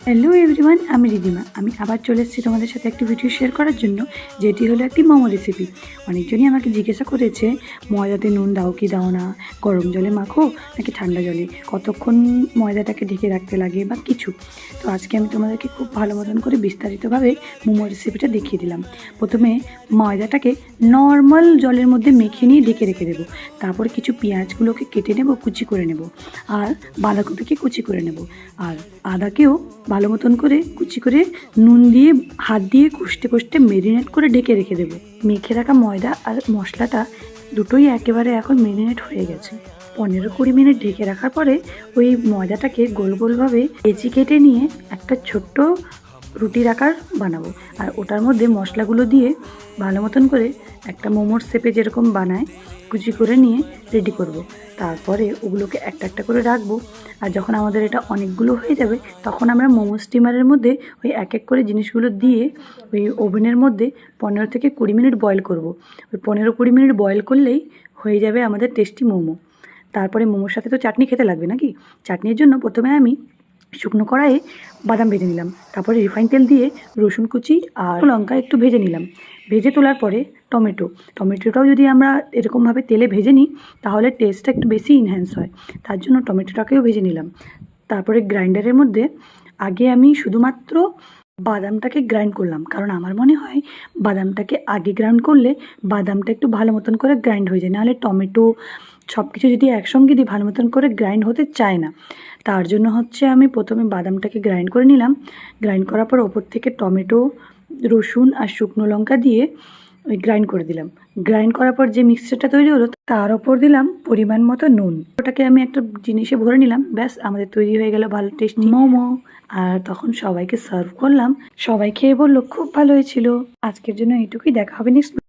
Hello everyone, আমি রিদিমা। আমি আবার চলে এসেছি তোমাদের সাথে একটি ভিডিও শেয়ার করার জন্য, যেটি হলো একটি মোমো রেসিপি। অনেকজনই আমাকে জিজ্ঞাসা করেছে, ময়দাতে নুন দাও কি দাও না, গরম জলে মাখো নাকি ঠান্ডা জলে, কতক্ষণ ময়দাটাকে ঢেকে রাখতে লাগে বা কিছু। তো আজকে আমি তোমাদেরকে খুব ভালো মতন করে বিস্তারিতভাবে মোমো রেসিপিটা দেখিয়ে দিলাম। প্রথমে ময়দাটাকে নর্মাল জলের মধ্যে মেখে নিয়ে ঢেকে রেখে দেবো। তারপরে কিছু পেঁয়াজগুলোকে কেটে নেব, কুচি করে নেব, আর বাঁধাকপিকে কুচি করে নেব, আর আদাকেও ভালো মতন করে কুচি করে নুন দিয়ে হাত দিয়ে কষতে কষতে মেরিনেট করে ঢেকে রেখে দেবো। মেখে রাখা ময়দা আর মশলাটা দুটোই একেবারে এখন মেরিনেট হয়ে গেছে। 15-20 মিনিট ঢেকে রাখার পরে ওই ময়দাটাকে গোল গোলভাবে কেচি কেটে নিয়ে একটা ছোট্ট রুটির আকার বানাবো, আর ওটার মধ্যে মশলাগুলো দিয়ে ভালো মতন করে একটা মোমোর শেপে যেরকম বানায় কুচি করে নিয়ে রেডি করব। তারপরে ওগুলোকে একটা একটা করে রাখবো, আর যখন আমাদের এটা অনেকগুলো হয়ে যাবে তখন আমরা মোমো স্টিমারের মধ্যে ওই এক এক করে জিনিসগুলো দিয়ে ওই ওভেনের মধ্যে 15-20 মিনিট বয়েল করব। ওই 15-20 মিনিট বয়েল করলেই হয়ে যাবে আমাদের টেস্টি মোমো। তারপরে মোমোর সাথে তো চাটনি খেতে লাগবে নাকি। চাটনির জন্য প্রথমে আমি শুকনো কড়াইয়ে বাদাম ভেজে নিলাম, তারপরে রিফাইন তেল দিয়ে রসুন কুচি আর লঙ্কা একটু ভেজে নিলাম। ভেজে তোলার পরে টমেটোটাও যদি আমরা এরকমভাবে তেলে ভেজে নিই তাহলে টেস্টটা একটু বেশি ইনহ্যান্স হয়, তার জন্য টমেটোটাকেও ভেজে নিলাম। তারপরে গ্রাইন্ডারের মধ্যে আগে আমি শুধুমাত্র বাদামটাকে গ্রাইন্ড করলাম, কারণ আমার মনে হয় বাদামটাকে আগে গ্রাইন্ড করলে বাদামটা একটু ভালো মতন করে গ্রাইন্ড হয়ে যায়, নাহলে টমেটো সব কিছু যদি একসঙ্গে দিই ভালো মতন করে গ্রাইন্ড হতে চায় না। তার জন্য হচ্ছে আমি প্রথমে বাদামটাকে গ্রাইন্ড করে নিলাম। গ্রাইন্ড করার পর ওপর থেকে টমেটো, রসুন আর শুকনো লঙ্কা দিয়ে ওই গ্রাইন্ড করে দিলাম। গ্রাইন্ড করার পর যে মিক্সচারটা তৈরি হলো তার ওপর দিলাম পরিমাণ মতো নুন। ওটাকে আমি একটা জিনিসে ভরে নিলাম, ব্যাস আমাদের তৈরি হয়ে গেল ভালো টেস্টি মোমো। আর তখন সবাইকে সার্ভ করলাম, সবাই খেয়ে বললো খুব ভালো হয়েছিল। আজকের জন্য এইটুকুই, দেখা হবে নেক্সট।